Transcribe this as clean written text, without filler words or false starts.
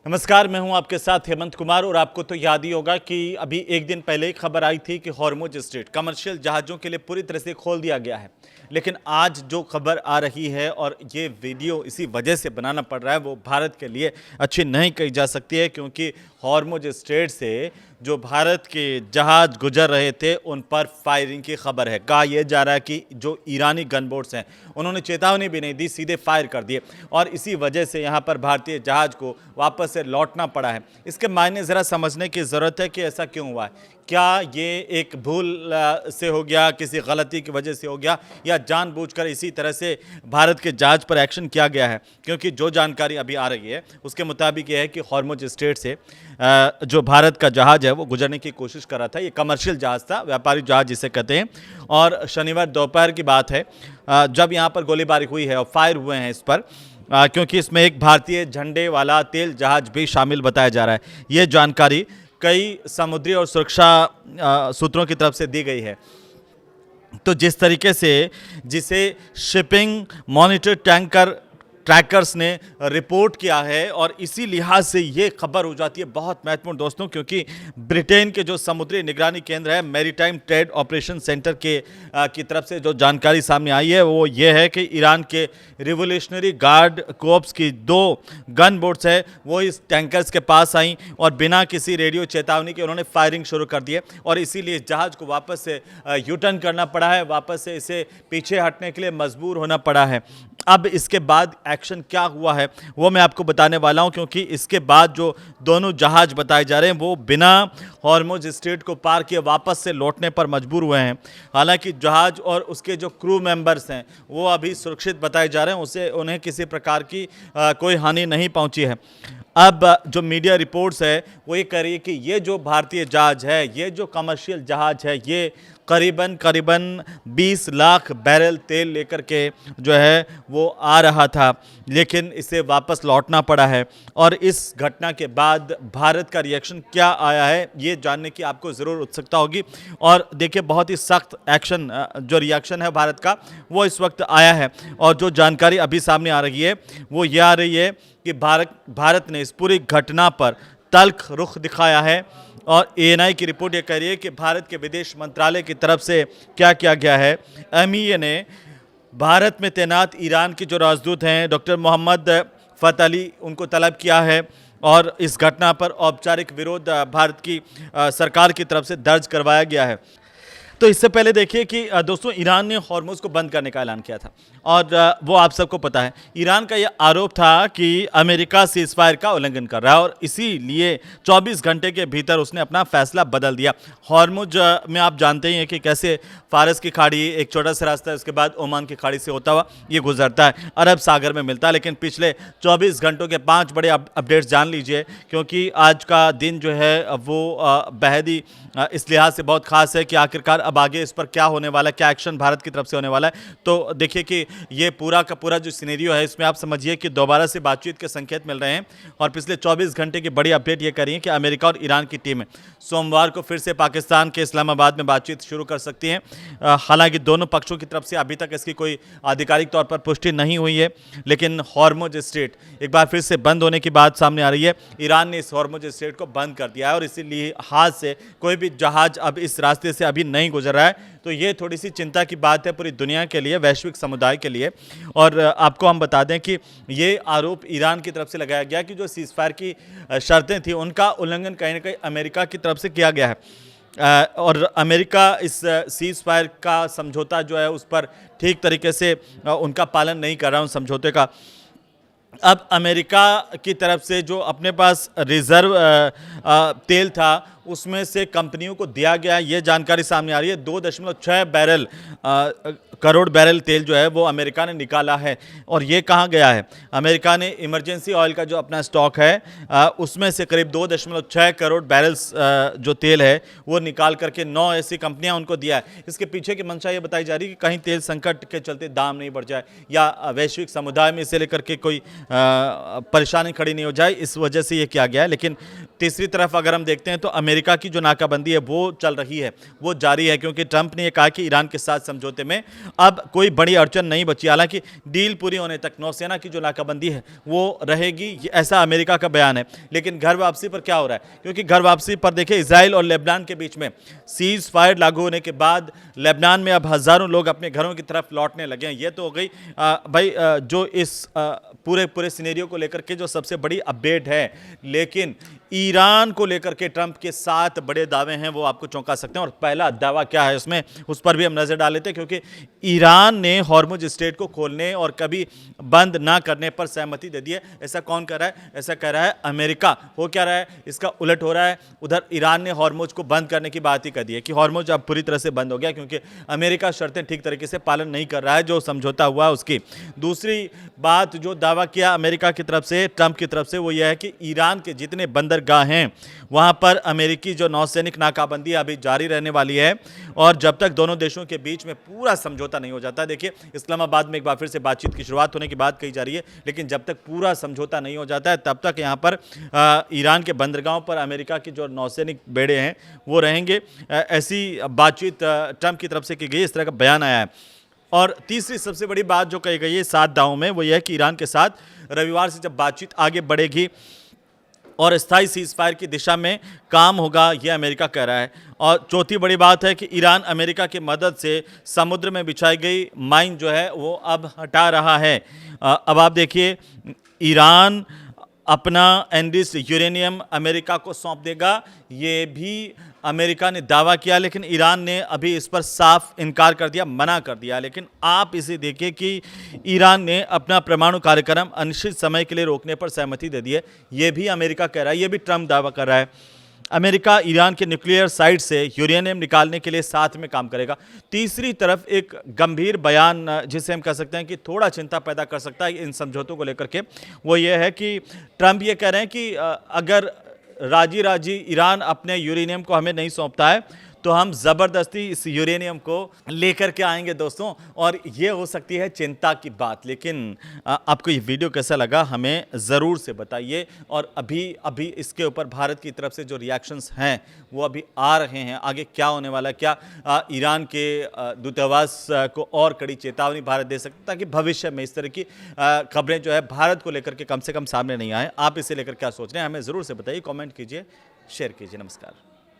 नमस्कार, मैं हूं आपके साथ हेमंत कुमार। और आपको तो याद ही होगा कि अभी एक दिन पहले एक खबर आई थी कि हॉर्मुज स्ट्रेट कमर्शियल जहाज़ों के लिए पूरी तरह से खोल दिया गया है। लेकिन आज जो खबर आ रही है और ये वीडियो इसी वजह से बनाना पड़ रहा है, वो भारत के लिए अच्छी नहीं कही जा सकती है, क्योंकि हॉर्मुज स्ट्रेट से जो भारत के जहाज़ गुजर रहे थे उन पर फायरिंग की खबर है। कहा यह जा रहा है कि जो ईरानी गनबोट्स हैं उन्होंने चेतावनी भी नहीं दी, सीधे फायर कर दिए और इसी वजह से यहाँ पर भारतीय जहाज़ को वापस से लौटना पड़ा है। इसके मायने ज़रा समझने की ज़रूरत है कि ऐसा क्यों हुआ है। क्या ये एक भूल से हो गया, किसी गलती की वजह से हो गया, या जानबूझकर इसी तरह से भारत के जहाज पर एक्शन किया गया है? क्योंकि जो जानकारी अभी आ रही है उसके मुताबिक ये है कि हॉर्मुज स्ट्रेट से जो भारत का जहाज है वो गुजरने की कोशिश कर रहा था। ये कमर्शियल जहाज था, व्यापारिक जहाज जिसे कहते हैं। और शनिवार दोपहर की बात है जब यहाँ पर गोलीबारी हुई है और फायर हुए हैं इस पर, क्योंकि इसमें एक भारतीय झंडे वाला तेल जहाज भी शामिल बताया जा रहा है। ये जानकारी कई समुद्री और सुरक्षा सूत्रों की तरफ से दी गई है। तो जिस तरीके से जिसे शिपिंग मॉनिटर टैंकर ट्रैकर्स ने रिपोर्ट किया है, और इसी लिहाज से ये खबर हो जाती है बहुत महत्वपूर्ण दोस्तों, क्योंकि ब्रिटेन के जो समुद्री निगरानी केंद्र है, मैरीटाइम ट्रेड ऑपरेशन सेंटर के की तरफ से जो जानकारी सामने आई है वो ये है कि ईरान के रिवोल्यूशनरी गार्ड कोर्प्स की 2 गन बोट्स है वो इस टैंकर्स के पास आई और बिना किसी रेडियो चेतावनी के उन्होंने फायरिंग शुरू कर दी है। और इसीलिए जहाज़ को वापस से यू टर्न करना पड़ा है, वापस से इसे पीछे हटने के लिए मजबूर होना पड़ा है। अब इसके बाद एक्शन क्या हुआ है वो मैं आपको बताने वाला हूं, क्योंकि इसके बाद जो दोनों जहाज बताए जा रहे हैं वो बिना हॉर्मुज स्ट्रेट को पार किए वापस से लौटने पर मजबूर हुए हैं। हालांकि जहाज और उसके जो क्रू मेंबर्स हैं वो अभी सुरक्षित बताए जा रहे हैं, उन्हें किसी प्रकार की कोई हानि नहीं पहुंची है। अब जो मीडिया रिपोर्ट्स है वो ये कह रही है कि ये जो भारतीय जहाज है, ये जो कमर्शियल जहाज है, ये करीबन 20 लाख बैरल तेल लेकर के जो है वो आ रहा था, लेकिन इसे वापस लौटना पड़ा है। और इस घटना के बाद भारत का रिएक्शन क्या आया है ये जानने की आपको ज़रूर उत्सुकता होगी। और देखिए, बहुत ही सख्त एक्शन जो रिएक्शन है भारत का वो इस वक्त आया है। और जो जानकारी अभी सामने आ रही है वो ये आ रही है कि भारत ने इस पूरी घटना पर तल्ख रुख दिखाया है। और एएनआई की रिपोर्ट ये कह रही है कि भारत के विदेश मंत्रालय की तरफ से क्या किया गया है। एमईए ने भारत में तैनात ईरान के जो राजदूत हैं डॉक्टर मोहम्मद फत अली, उनको तलब किया है और इस घटना पर औपचारिक विरोध भारत की सरकार की तरफ से दर्ज करवाया गया है। तो इससे पहले देखिए कि दोस्तों, ईरान ने हॉर्मुज को बंद करने का ऐलान किया था और वो आप सबको पता है। ईरान का ये आरोप था कि अमेरिका सीज़फायर का उल्लंघन कर रहा है और इसीलिए 24 घंटे के भीतर उसने अपना फैसला बदल दिया। हॉर्मुज में आप जानते ही हैं कि कैसे फारस की खाड़ी एक छोटा सा रास्ता है, उसके बाद ओमान की खाड़ी से होता हुआ ये गुजरता है, अरब सागर में मिलता है। लेकिन पिछले 24 घंटों के 5 बड़े अपडेट्स जान लीजिए, क्योंकि आज का दिन जो है वो बेहद ही इस लिहाज से बहुत खास है कि आखिरकार अब आगे इस पर क्या होने वाला है, क्या एक्शन भारत की तरफ से होने वाला है। तो देखिए कि ये पूरा का पूरा जो सिनेरियो है इसमें आप समझिए कि दोबारा से बातचीत के संकेत मिल रहे हैं। और पिछले 24 घंटे की बड़ी अपडेट ये करी है कि अमेरिका और ईरान की टीमें सोमवार को फिर से पाकिस्तान के इस्लामाबाद में बातचीत शुरू कर सकती हैं। हालांकि दोनों पक्षों की तरफ से अभी तक इसकी कोई आधिकारिक तौर पर पुष्टि नहीं हुई है, लेकिन हॉर्मुज स्ट्रेट एक बार फिर से बंद होने की बात सामने आ रही है। ईरान ने इस हॉर्मुज स्ट्रेट को बंद कर दिया है और इसीलिए हाथ से कोई भी जहाज अब इस रास्ते से अभी नहीं गुजर रहा है। तो ये थोड़ी सी चिंता की बात है पूरी दुनिया के लिए, वैश्विक समुदाय के लिए। और आपको हम बता दें कि ये आरोप ईरान की तरफ से लगाया गया कि जो सीज़फायर की शर्तें थी उनका उल्लंघन कहीं ना कहीं अमेरिका की तरफ से किया गया है। और अमेरिका इस सीज़फायर का समझौता जो है उस पर ठीक तरीके से उनका पालन नहीं कर रहा, उन समझौते का। अब अमेरिका की तरफ से जो अपने पास रिज़र्व तेल था उसमें से कंपनियों को दिया गया, ये जानकारी सामने आ रही है। 2.6 करोड़ बैरल तेल जो है वो अमेरिका ने निकाला है। और ये कहाँ गया है? अमेरिका ने इमरजेंसी ऑयल का जो अपना स्टॉक है उसमें से करीब 2.6 करोड़ बैरल्स जो तेल है वो निकाल करके 9 ऐसी कंपनियां उनको दिया है। इसके पीछे की मंशा ये बताई जा रही है कि कहीं तेल संकट के चलते दाम नहीं बढ़ जाए या वैश्विक समुदाय में इसे लेकर के कोई परेशानी खड़ी नहीं हो जाए, इस वजह से ये किया गया है। लेकिन तीसरी तरफ अगर हम देखते हैं तो अमेरिका की जो नाकाबंदी है वो चल रही है, वो जारी है, क्योंकि ट्रंप ने ये कहा कि ईरान के साथ समझौते में अब कोई बड़ी अड़चन नहीं बची। हालांकि डील पूरी होने तक नौसेना की जो नाकाबंदी है वो रहेगी, ऐसा अमेरिका का बयान है। लेकिन घर वापसी पर क्या हो रहा है, क्योंकि घर वापसी पर देखिए इजराइल और लेबनान के बीच में सीज फायर लागू होने के बाद लेबनान में अब हजारों लोग अपने घरों की तरफ लौटने लगे हैं। ये तो हो गई जो इस पूरे सिनेरियो को लेकर के जो सबसे बड़ी अपडेट है। लेकिन ईरान को लेकर के ट्रंप के 7 बड़े दावे हैं, वो आपको चौंका सकते हैं। और पहला दावा क्या है उसमें, उस पर भी हम नजर डाल लेते हैं, क्योंकि ईरान ने हॉर्मुज स्ट्रेट को खोलने और कभी बंद ना करने पर सहमति दे दी है। ऐसा कौन कर रहा है? ऐसा कह रहा है अमेरिका। हो क्या रहा है, इसका उलट हो रहा है। उधर ईरान ने हॉर्मुज को बंद करने की बात ही कर दी है कि हॉर्मुज अब पूरी तरह से बंद हो गया, क्योंकि अमेरिका शर्तें ठीक तरीके से पालन नहीं कर रहा है जो समझौता हुआ उसकी। दूसरी बात जो दावा किया अमेरिका की तरफ से, ट्रंप की तरफ से, वो यह है कि ईरान के जितने बंदरगाह हैं वहां पर अमेरिकी जो नौसैनिक नाकाबंदी अभी जारी रहने वाली है, और जब तक दोनों देशों के बीच में पूरा समझौता नहीं हो जाता। देखिए इस्लामाबाद में एक बार फिर से बातचीत की शुरुआत होने की बात कही जा रही है, लेकिन जब तक पूरा समझौता नहीं हो जाता है तब तक यहां पर ईरान के बंदरगाहों पर अमेरिका की जो नौसैनिक बेड़े हैं वो रहेंगे। ऐसी बातचीत ट्रंप की तरफ से की गई, इस तरह का बयान आया है। और तीसरी सबसे बड़ी बात जो कही गई है 7 दावों में, वो यह है कि ईरान के साथ रविवार से जब बातचीत आगे बढ़ेगी और स्थायी सीज फायर की दिशा में काम होगा, यह अमेरिका कह रहा है। और चौथी बड़ी बात है कि ईरान अमेरिका की मदद से समुद्र में बिछाई गई माइन जो है वो अब हटा रहा है। अब आप देखिए, ईरान अपना एनरिच्ड यूरेनियम अमेरिका को सौंप देगा, ये भी अमेरिका ने दावा किया, लेकिन ईरान ने अभी इस पर साफ इनकार कर दिया, मना कर दिया। लेकिन आप इसे देखिए कि ईरान ने अपना परमाणु कार्यक्रम अनिश्चित समय के लिए रोकने पर सहमति दे दी है, ये भी अमेरिका कह रहा है, ये भी ट्रंप दावा कर रहा है। अमेरिका ईरान के न्यूक्लियर साइट से यूरेनियम निकालने के लिए साथ में काम करेगा। तीसरी तरफ एक गंभीर बयान जिसे हम कह सकते हैं कि थोड़ा चिंता पैदा कर सकता है इन समझौतों को लेकर के, वो ये है कि ट्रंप ये कह रहे हैं कि अगर राजी राजी ईरान अपने यूरेनियम को हमें नहीं सौंपता है तो हम ज़बरदस्ती इस यूरेनियम को लेकर के आएंगे दोस्तों, और ये हो सकती है चिंता की बात। लेकिन आपको ये वीडियो कैसा लगा हमें ज़रूर से बताइए। और अभी इसके ऊपर भारत की तरफ से जो रिएक्शंस हैं वो अभी आ रहे हैं, आगे क्या होने वाला है, क्या ईरान के दूतावास को और कड़ी चेतावनी भारत दे सकता है ताकि भविष्य में इस तरह की खबरें जो है भारत को लेकर के कम से कम सामने नहीं आए। आप इसे लेकर क्या सोच रहे हैं हमें ज़रूर से बताइए, कॉमेंट कीजिए, शेयर कीजिए। नमस्कार।